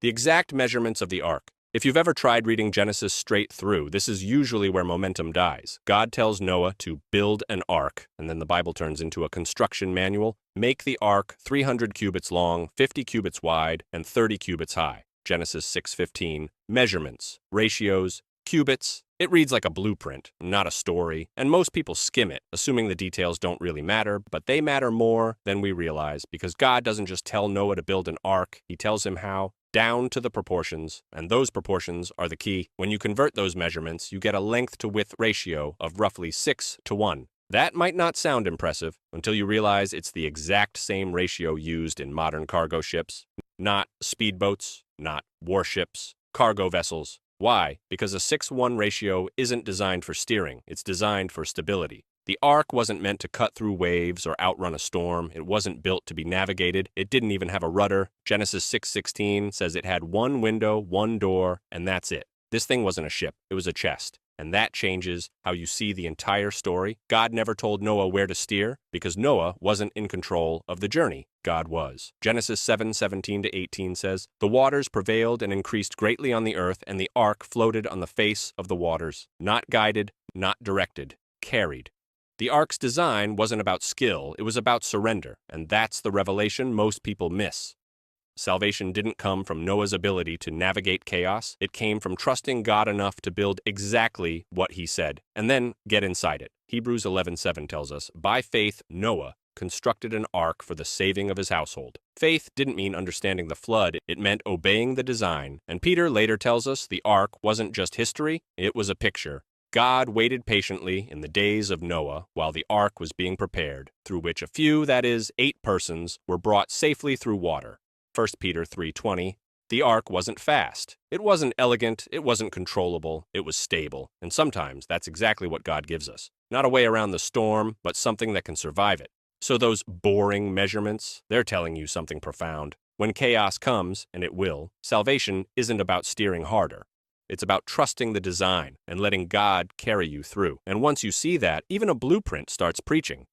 The exact measurements of the ark. If you've ever tried reading Genesis straight through, this is usually where momentum dies. God tells Noah to build an ark, and then the Bible turns into a construction manual. Make the ark 300 cubits long, 50 cubits wide, and 30 cubits high. Genesis 6:15. Measurements, ratios, cubits. It reads like a blueprint, not a story, and most people skim it, assuming the details don't really matter, but they matter more than we realize because God doesn't just tell Noah to build an ark, he tells him how, down to the proportions, and those proportions are the key. When you convert those measurements, you get a length to width ratio of roughly 6:1. That might not sound impressive until you realize it's the exact same ratio used in modern cargo ships, not speedboats, not warships, cargo vessels. Why? Because a 6:1 ratio isn't designed for steering, it's designed for stability. The ark wasn't meant to cut through waves or outrun a storm. It wasn't built to be navigated. It didn't even have a rudder. Genesis 6:16 says it had one window, one door, and that's it. This thing wasn't a ship, it was a chest. And that changes how you see the entire story. God never told Noah where to steer because Noah wasn't in control of the journey. God was. Genesis 7:17-18 says, "The waters prevailed and increased greatly on the earth, and the ark floated on the face of the waters, not guided, not directed, carried." The ark's design wasn't about skill, it was about surrender, and that's the revelation most people miss. Salvation didn't come from Noah's ability to navigate chaos. It came from trusting God enough to build exactly what he said, and then get inside it. Hebrews 11:7 tells us, "By faith, Noah constructed an ark for the saving of his household." Faith didn't mean understanding the flood, it meant obeying the design. And Peter later tells us the ark wasn't just history, it was a picture. God waited patiently in the days of Noah while the ark was being prepared, through which a few, that is, 8 persons, were brought safely through water. 1 Peter 3:20, the ark wasn't fast. It wasn't elegant, it wasn't controllable, it was stable. And sometimes that's exactly what God gives us. Not a way around the storm, but something that can survive it. So those boring measurements, they're telling you something profound. When chaos comes, and it will, salvation isn't about steering harder. It's about trusting the design and letting God carry you through. And once you see that, even a blueprint starts preaching.